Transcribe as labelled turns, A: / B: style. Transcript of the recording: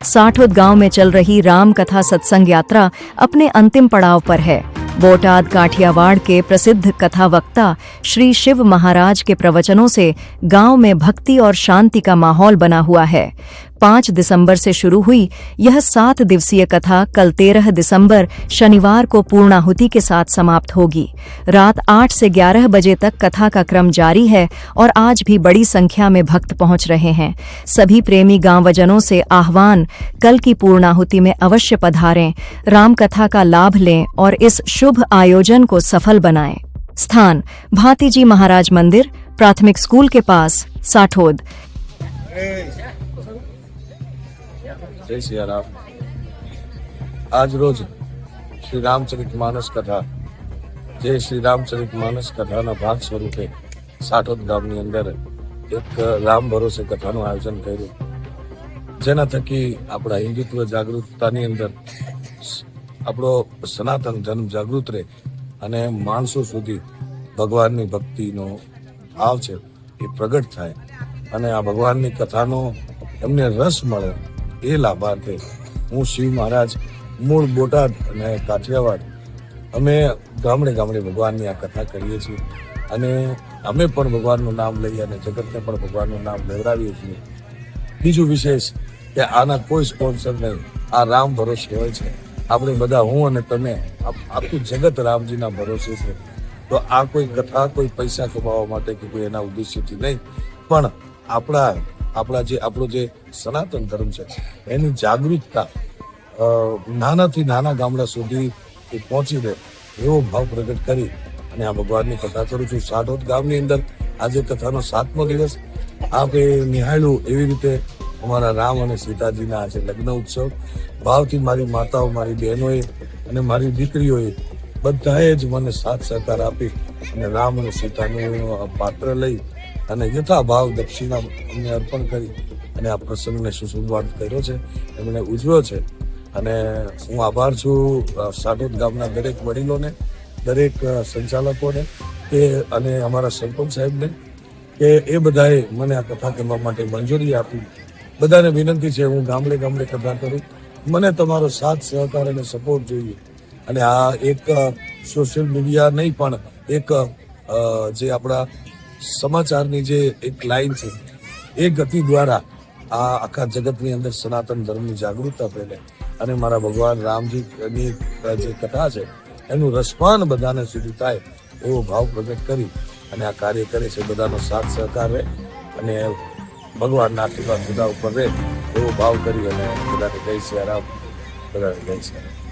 A: साठोद गांव में चल रही राम कथा सत्संग यात्रा अपने अंतिम पड़ाव पर है। बोटाद काठियावाड़ के प्रसिद्ध कथा वक्ता श्री शिव महाराज के प्रवचनों से गांव में भक्ति और शांति का माहौल बना हुआ है। 5 दिसंबर से शुरू हुई यह 7 दिवसीय कथा कल 13 दिसंबर शनिवार को पूर्णाहुति के साथ समाप्त होगी। रात 8 से 11 बजे तक कथा का क्रम जारी है और आज भी बड़ी संख्या में भक्त पहुंच रहे हैं। सभी प्रेमी गांवजनों से आह्वान, कल की पूर्णाहुति में अवश्य पधारें, राम कथा का लाभ लें और इस शुभ आयोजन को सफल बनाएं। स्थान भातीजी महाराज मंदिर, प्राथमिक स्कूल के पास, साठोद।
B: जय श्री राम। आज रोज श्री रामचरितमानस कथा जय श्री रामचरितमानस कथाना भाग स्वरूपे साठोद गामनी अंदर एक राम भरोसे कथाનું આયોજન કર્યું, જેના થકી આપણા હિન્દુત્વ જાગૃતતાની અંદર આપણો સનાતન ધર્મ જાગૃત રહે અને માણસો સુધી ભગવાનની ભક્તિનો ભાવ છે એ પ્રગટ થાય અને આ ભગવાનની કથાનો એમને રસ મળે એ લાભાર્થે હું શિવ મહારાજ મૂળ બોટાદ અને કાઠિયાવાડ અમે ગામડે ગામડે ભગવાનની આ કથા કરીએ છીએ અને અમે પણ ભગવાનનું નામ લઈએ અને જગતને પણ ભગવાનનું નામ લેવડાવીએ છીએ। બીજું વિશેષ કે આના કોઈ સ્પોન્સર નહીં, આ રામ ભરોસે હોય છે। આપણે બધા, હું અને તમે, આખું જગત રામજીના ભરોસે છે। તો આ કોઈ કથા કોઈ પૈસા કમાવા માટે કે કોઈ એના ઉદ્દેશ્યથી નહીં, પણ આપણો જે સનાતન ધર્મ છે એની જાગૃતતા નાનાથી નાના ગામડા સુધી પહોંચી રહે એવો ભાવ પ્રગટ કરી અને આ ભગવાનની કથા કરું છું। સાઠોદ ગામની અંદર આજે કથાનો 7મો દિવસ આપણે નિહાળ્યું। એવી રીતે અમારા રામ અને સીતાજીના આજે લગ્ન ઉત્સવ ભાવથી મારી માતાઓ, મારી બહેનોએ અને મારી દીકરીઓએ બધાએ જ મને સાથ સહકાર આપી અને રામ અને સીતાનું પાત્ર લઈ અને યથા ભાવ દક્ષિણા અમને અર્પણ કરી અને આ પ્રસંગને સુસંવાદ કર્યો છે, એમણે ઉજવ્યો છે। અને હું આભાર છું સાઠોદ ગામના દરેક વડીલોને, દરેક સંચાલકોને અને અમારા સરપંચ સાહેબને કે એ બધાએ મને આ કથા કરવા માટે મંજૂરી આપી। બધાને વિનંતી છે, હું ગામડે ગામડે કથા કરું, મને તમારો સાથ સહકાર અને સપોર્ટ જોઈએ। અને આ એક સોશિયલ મીડિયા નહીં પણ એક જે આપણા સમાચારની જે એક લાઈન છે એ ગતિ દ્વારા આ આખા જગતની અંદર સનાતન ધર્મની જાગૃતતા ફેલે અને મારા ભગવાન રામજીની જે કથા છે એનું રસપાન બધાને સુધી થાય એવો ભાવ પ્રગટ કરી અને આ કાર્ય કરે છે। બધાનો સાથ સહકાર રહે અને ભગવાનના આશીર્વાદ બધા ઉપર રહે એવો ભાવ કરી અને બધાને જય શ્રી રામ, બધાને જય શ્રી રામ।